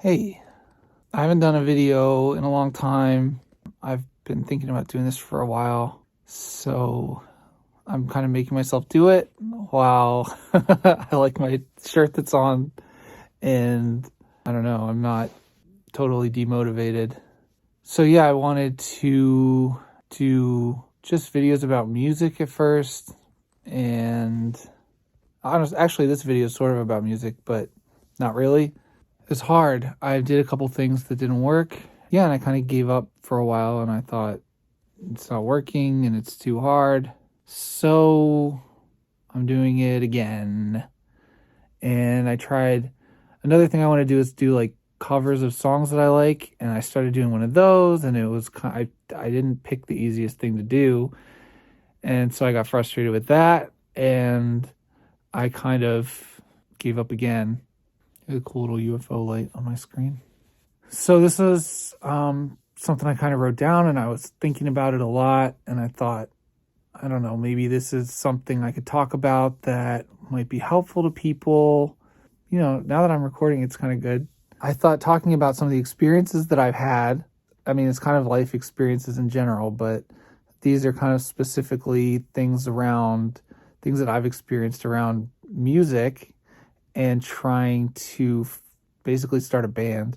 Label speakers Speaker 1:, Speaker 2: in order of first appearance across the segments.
Speaker 1: Hey, I haven't done a video in a long time. I've been thinking about doing this for a while, so I'm kind of making myself do it while I like my shirt that's on, and I don't know, I'm not totally demotivated. So yeah, I wanted to do just videos about music at first, and actually this video is sort of about music, but not really. It's hard. I did a couple things that didn't work. Yeah, and I kind of gave up for a while and I thought it's not working and it's too hard. So I'm doing it again. And I tried another thing I want to do is do like covers of songs that I like, and I started doing one of those, and it was I didn't pick the easiest thing to do. And so I got frustrated with that, and I kind of gave up again. A cool little UFO light on my screen. So this is something I kind of wrote down, and I was thinking about it a lot, and I thought, I don't know, maybe this is something I could talk about that might be helpful to people. You know, now that I'm recording, it's kind of good. I thought talking about some of the experiences that I've had, I mean, it's kind of life experiences in general, but these are kind of specifically things that I've experienced around music and trying to basically start a band.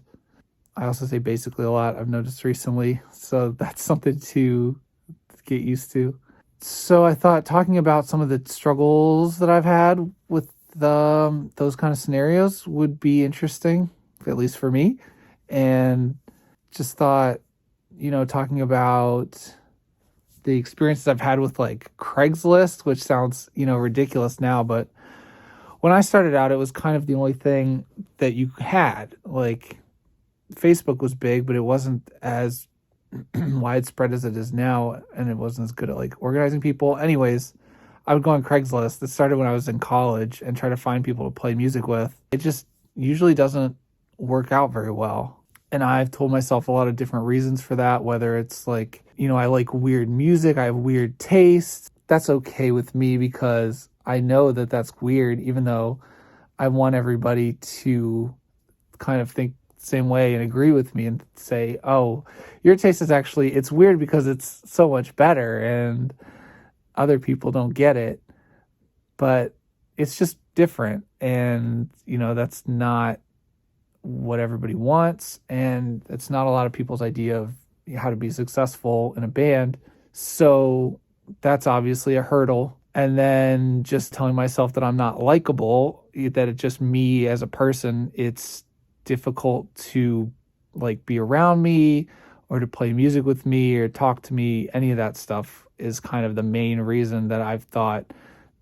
Speaker 1: I also say basically a lot, I've noticed recently, so that's something to get used to. So I thought talking about some of the struggles that I've had with those kind of scenarios would be interesting, at least for me. And just thought, talking about the experiences I've had with like Craigslist, which sounds, ridiculous now, but when I started out, it was kind of the only thing that you had. Like, Facebook was big, but it wasn't as widespread as it is now, and it wasn't as good at like organizing people. Anyways, I would go on Craigslist. It started when I was in college and try to find people to play music with. It just usually doesn't work out very well. And I've told myself a lot of different reasons for that, whether it's like, I like weird music, I have weird tastes. That's okay with me because I know that that's weird, even though I want everybody to kind of think the same way and agree with me and say, oh, your taste is actually, it's weird because it's so much better and other people don't get it, but it's just different. And, that's not what everybody wants. And it's not a lot of people's idea of how to be successful in a band. So that's obviously a hurdle. And then just telling myself that I'm not likable, that it's just me as a person, it's difficult to like be around me or to play music with me or talk to me. Any of that stuff is kind of the main reason that I've thought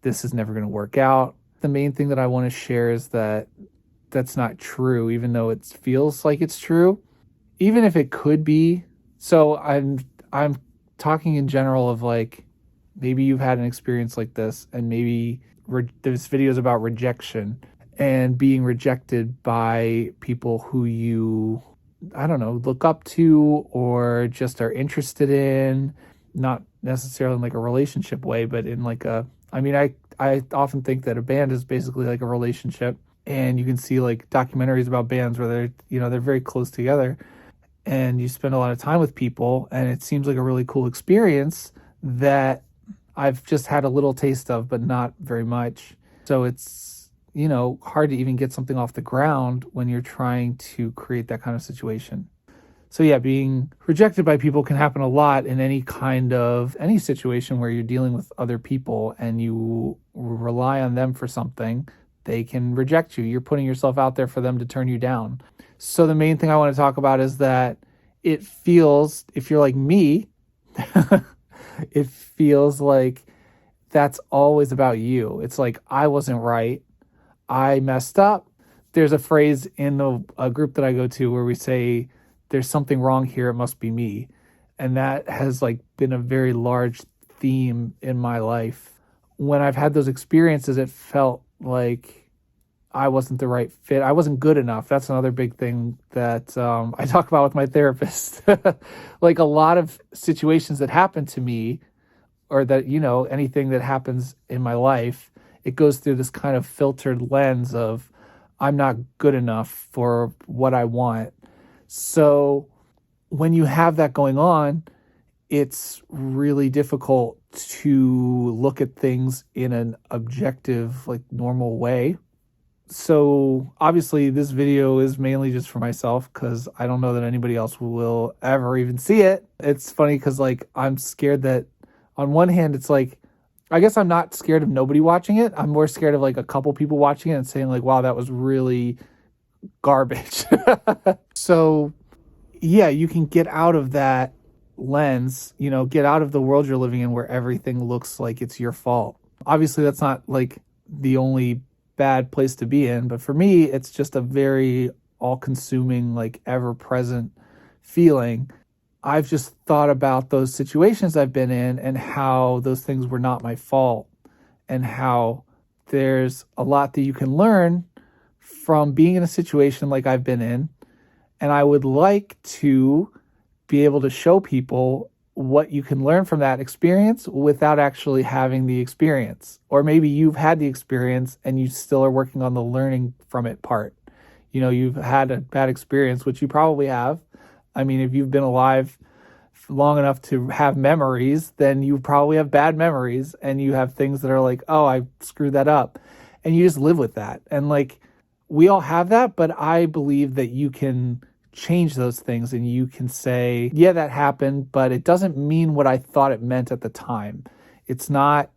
Speaker 1: this is never going to work out. The main thing that I want to share is that that's not true, even though it feels like it's true, even if it could be. So I'm talking in general of like, maybe you've had an experience like this, and maybe there's videos about rejection and being rejected by people who you, I don't know, look up to or just are interested in, not necessarily in like a relationship way, but in like I often think that a band is basically like a relationship, and you can see like documentaries about bands where they're very close together and you spend a lot of time with people, and it seems like a really cool experience that I've just had a little taste of, but not very much. So it's, hard to even get something off the ground when you're trying to create that kind of situation. So yeah, being rejected by people can happen a lot in any situation where you're dealing with other people and you rely on them for something. They can reject you. You're putting yourself out there for them to turn you down. So the main thing I want to talk about is that it feels, if you're like me, it feels like that's always about you. It's like, I wasn't right. I messed up. There's a phrase in a group that I go to where we say, there's something wrong here, it must be me. And that has like been a very large theme in my life. When I've had those experiences, it felt like I wasn't the right fit. I wasn't good enough. That's another big thing that I talk about with my therapist. Like a lot of situations that happen to me, or that, anything that happens in my life, it goes through this kind of filtered lens of, I'm not good enough for what I want. So when you have that going on, it's really difficult to look at things in an objective, like normal way. So obviously this video is mainly just for myself because I don't know that anybody else will ever even see it. It's funny because like I'm scared that on one hand it's like, I guess I'm not scared of nobody watching it. I'm more scared of like a couple people watching it and saying like, wow, that was really garbage. So yeah, you can get out of that lens, get out of the world you're living in where everything looks like it's your fault. Obviously, that's not like the only bad place to be in, but for me, it's just a very all consuming, like ever present feeling. I've just thought about those situations I've been in and how those things were not my fault, and how there's a lot that you can learn from being in a situation like I've been in. And I would like to be able to show people what you can learn from that experience without actually having the experience. Or maybe you've had the experience and you still are working on the learning from it part. You've had a bad experience, which you probably have. I mean, if you've been alive long enough to have memories, then you probably have bad memories and you have things that are like, oh, I screwed that up. And you just live with that. And like, we all have that, but I believe that you can change those things and you can say, yeah, that happened, but it doesn't mean what I thought it meant at the time. It's not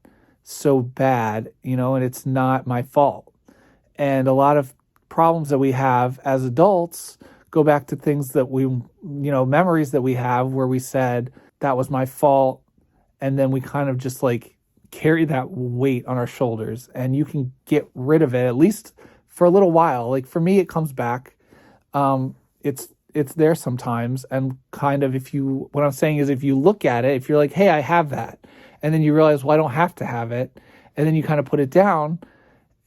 Speaker 1: so bad, and it's not my fault. And a lot of problems that we have as adults go back to things that memories that we have where we said, that was my fault. And then we kind of just like carry that weight on our shoulders, and you can get rid of it, at least for a little while. Like for me, it comes back. It's there sometimes. And kind of what I'm saying is if you look at it, if you're like, hey, I have that, and then you realize, well, I don't have to have it. And then you kind of put it down.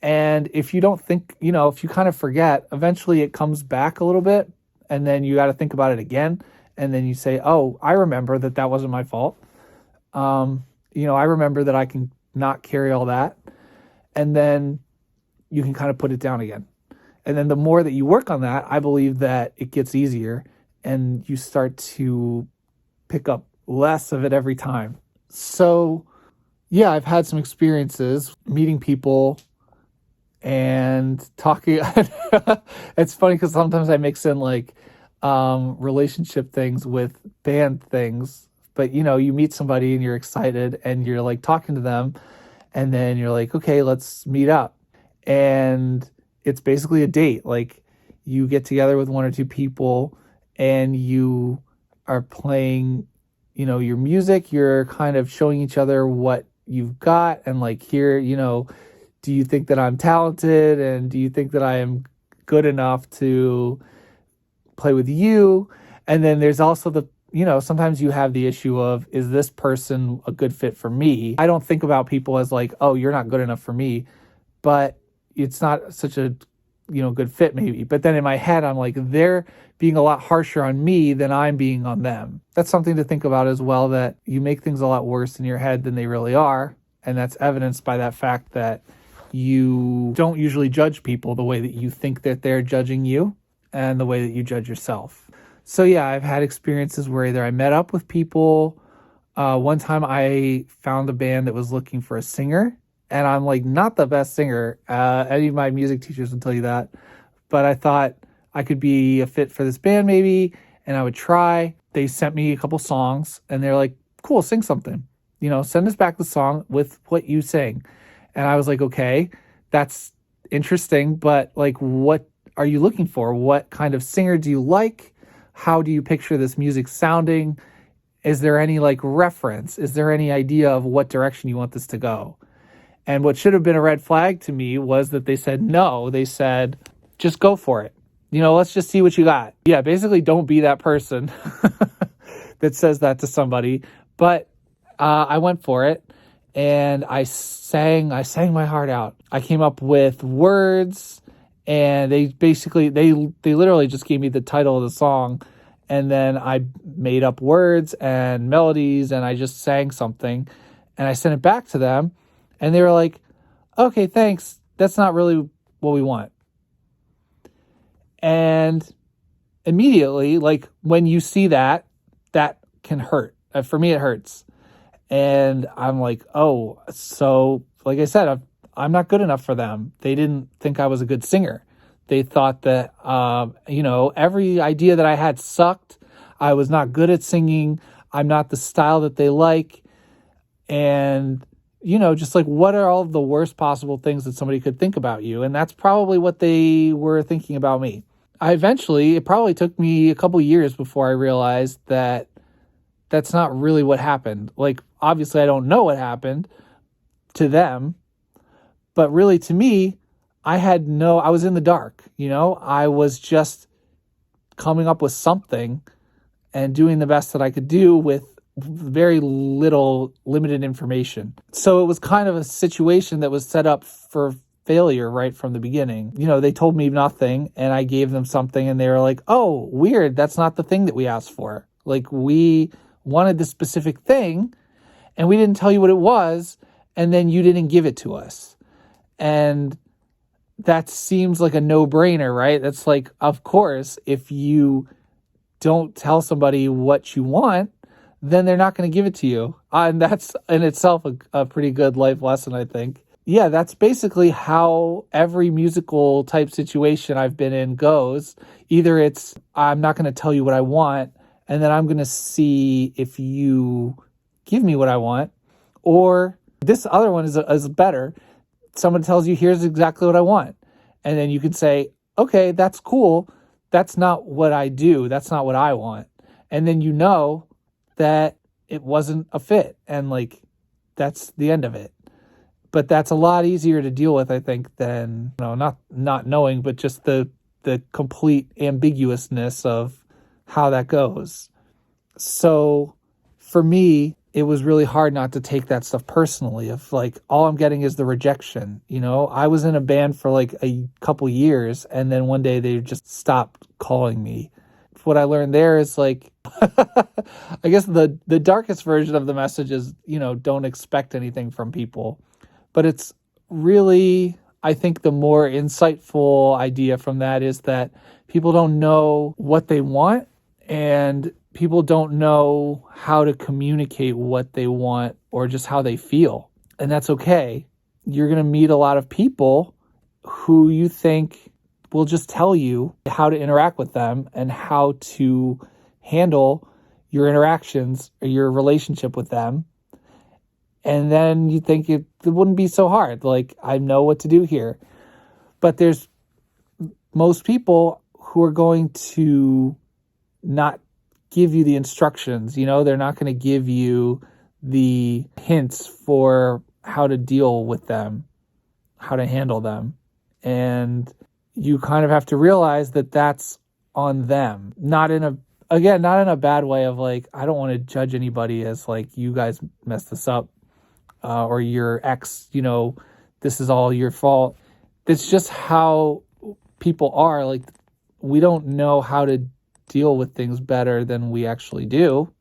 Speaker 1: And if you don't think, if you kind of forget, eventually it comes back a little bit. And then you got to think about it again. And then you say, oh, I remember that wasn't my fault. I remember that I can not carry all that. And then you can kind of put it down again. And then the more that you work on that, I believe that it gets easier and you start to pick up less of it every time. So yeah, I've had some experiences meeting people and talking. It's funny because sometimes I mix in like relationship things with band things. But you meet somebody and you're excited and you're like talking to them, and then you're like, okay, let's meet up. And it's basically a date. Like you get together with one or two people and you are playing, your music. You're kind of showing each other what you've got. And like here, do you think that I'm talented? And do you think that I am good enough to play with you? And then there's also sometimes you have the issue of, is this person a good fit for me? I don't think about people as like, oh, you're not good enough for me, but it's not such a, good fit maybe. But then in my head, I'm like, they're being a lot harsher on me than I'm being on them. That's something to think about as well, that you make things a lot worse in your head than they really are. And that's evidenced by that fact that you don't usually judge people the way that you think that they're judging you and the way that you judge yourself. So yeah, I've had experiences where either I met up with people. One time I found a band that was looking for a singer, and I'm like not the best singer. Any of my music teachers will tell you that. But I thought I could be a fit for this band maybe, and I would try. They sent me a couple songs, and they're like, cool, sing something. Send us back the song with what you sang. And I was like, okay, that's interesting, but like, what are you looking for? What kind of singer do you like? How do you picture this music sounding? Is there any like reference? Is there any idea of what direction you want this to go? And what should have been a red flag to me was that they said no. They said, just go for it. Let's just see what you got. Yeah, basically don't be that person that says that to somebody. But I went for it and I sang my heart out. I came up with words, and they literally just gave me the title of the song, and then I made up words and melodies, and I just sang something, and I sent it back to them, and they were like, okay, thanks. That's not really what we want. And immediately, like when you see that, that can hurt. For me, it hurts. And I'm like, oh, so like I said, I'm not good enough for them. They didn't think I was a good singer. They thought that, every idea that I had sucked. I was not good at singing. I'm not the style that they like. And, just like, what are all the worst possible things that somebody could think about you? And that's probably what they were thinking about me. It probably took me a couple years before I realized that that's not really what happened. Like, obviously I don't know what happened to them, but really to me, I was in the dark, I was just coming up with something and doing the best that I could do with very limited information. So it was kind of a situation that was set up for failure right from the beginning. They told me nothing and I gave them something and they were like, oh, weird. That's not the thing that we asked for. Like, we wanted this specific thing and we didn't tell you what it was. And then you didn't give it to us. And that seems like a no-brainer, right? That's like, of course, if you don't tell somebody what you want, then they're not going to give it to you. And that's in itself a pretty good life lesson, I think. Yeah, that's basically how every musical type situation I've been in goes. Either it's, I'm not going to tell you what I want, and then I'm going to see if you give me what I want. Or this other one is better. Someone tells you, here's exactly what I want. And then you can say, okay, that's cool. That's not what I do. That's not what I want. And then that it wasn't a fit. And like, that's the end of it. But that's a lot easier to deal with, I think, than, not knowing, but just the complete ambiguousness of how that goes. So for me, it was really hard not to take that stuff personally, of like, all I'm getting is the rejection. I was in a band for like a couple years and then one day they just stopped calling me. What I learned there is like, I guess the darkest version of the message is, don't expect anything from people. But it's really, I think the more insightful idea from that is that people don't know what they want and people don't know how to communicate what they want or just how they feel. And that's okay. You're going to meet a lot of people who you think will just tell you how to interact with them and how to handle your interactions or your relationship with them. And then you think it wouldn't be so hard. Like, I know what to do here. But there's most people who are going to not give you the instructions. They're not going to give you the hints for how to deal with them, how to handle them. And you kind of have to realize that that's on them. Not in a bad way of like, I don't want to judge anybody as like, you guys messed this up. Or your ex, this is all your fault. It's just how people are. Like, we don't know how to deal with things better than we actually do.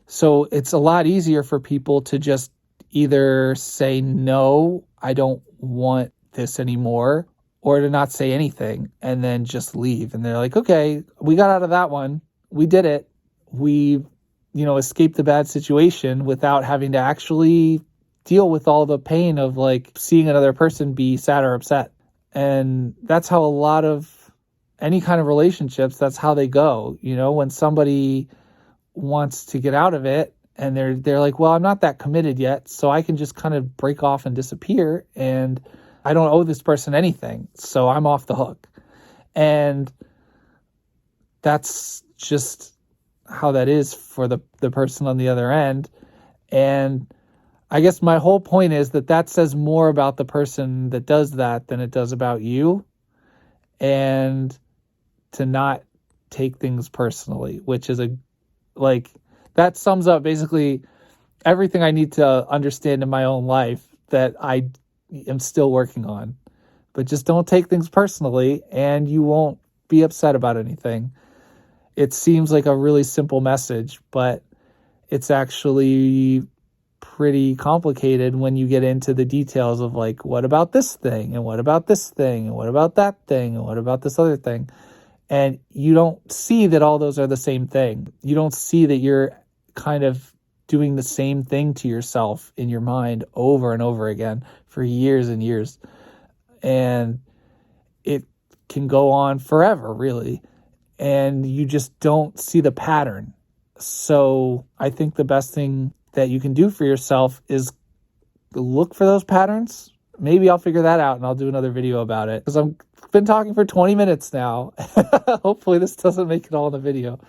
Speaker 1: So it's a lot easier for people to just either say, no, I don't want this anymore, or to not say anything and then just leave. And they're like, okay, we got out of that one. We did it. We, escaped the bad situation without having to actually deal with all the pain of like seeing another person be sad or upset. And that's how a lot of any kind of relationships, that's how they go. When somebody wants to get out of it and they're like, well, I'm not that committed yet, so I can just kind of break off and disappear and I don't owe this person anything, so I'm off the hook. And that's just how that is for the person on the other end. And I guess my whole point is that says more about the person that does that than it does about you. And to not take things personally, which is that sums up basically everything I need to understand in my own life that I am still working on. But just don't take things personally and you won't be upset about anything. It seems like a really simple message, but it's actually pretty complicated when you get into the details of like, what about this thing? And what about this thing? And what about that thing? And what about this other thing? And you don't see that all those are the same thing. You don't see that you're kind of doing the same thing to yourself in your mind over and over again for years and years. And it can go on forever, really. And you just don't see the pattern. So I think the best thing that you can do for yourself is look for those patterns. Maybe I'll figure that out and I'll do another video about it, because I've been talking for 20 minutes now. Hopefully this doesn't make it all in the video,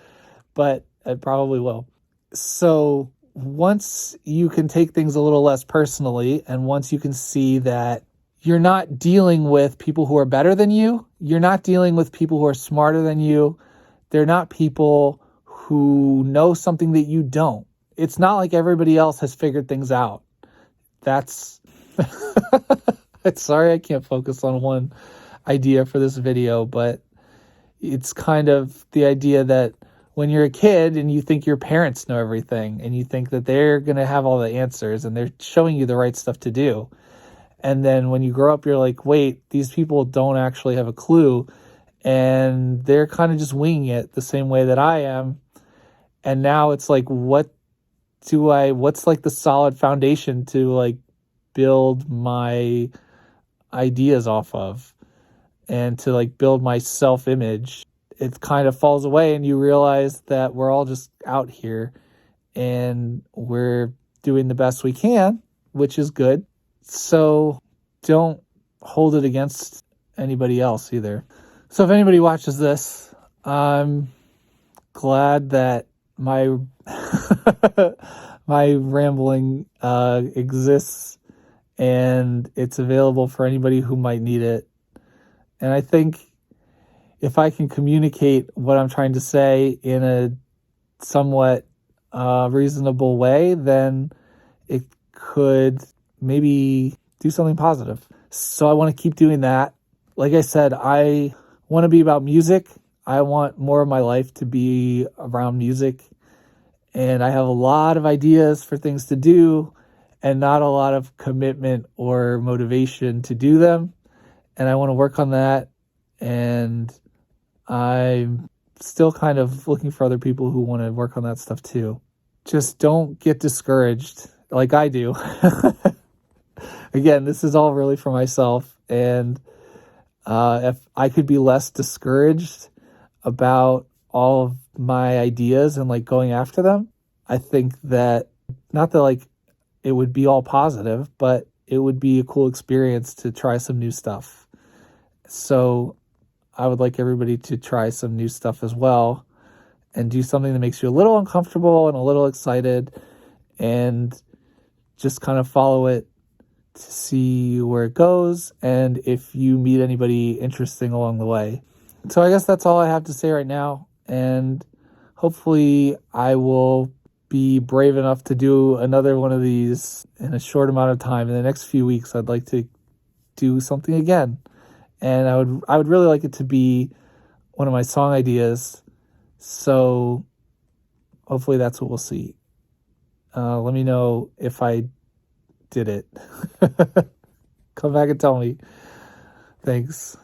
Speaker 1: but it probably will. So once you can take things a little less personally, and once you can see that you're not dealing with people who are better than you, you're not dealing with people who are smarter than you, they're not people who know something that you don't. It's not like everybody else has figured things out. That's sorry I can't focus on one idea for this video, but it's kind of the idea that when you're a kid and you think your parents know everything and you think that they're going to have all the answers and they're showing you the right stuff to do. And then when you grow up, you're like, wait, these people don't actually have a clue. And they're kind of just winging it the same way that I am. And now it's like, what's like the solid foundation to like build my ideas off of and to like build my self-image? It kind of falls away and you realize that we're all just out here and we're doing the best we can, which is good. So don't hold it against anybody else either. So if anybody watches this, I'm glad that my my rambling exists and it's available for anybody who might need it. And I think if I can communicate what I'm trying to say in a somewhat reasonable way, then it could maybe do something positive. So I want to keep doing that. Like I said, I want to be about music. I want more of my life to be around music. And I have a lot of ideas for things to do and not a lot of commitment or motivation to do them. And I want to work on that. And I'm still kind of looking for other people who want to work on that stuff too. Just don't get discouraged like I do. Again, this is all really for myself. And if I could be less discouraged about all of my ideas and like going after them, I think that, not that like it would be all positive, but it would be a cool experience to try some new stuff. So I would like everybody to try some new stuff as well and do something that makes you a little uncomfortable and a little excited, and just kind of follow it to see where it goes and if you meet anybody interesting along the way. So I guess that's all I have to say right now, and hopefully I will be brave enough to do another one of these in a short amount of time. In the next few weeks, I'd like to do something again. And I would really like it to be one of my song ideas. So hopefully that's what we'll see. Let me know if I did it. Come back and tell me. Thanks.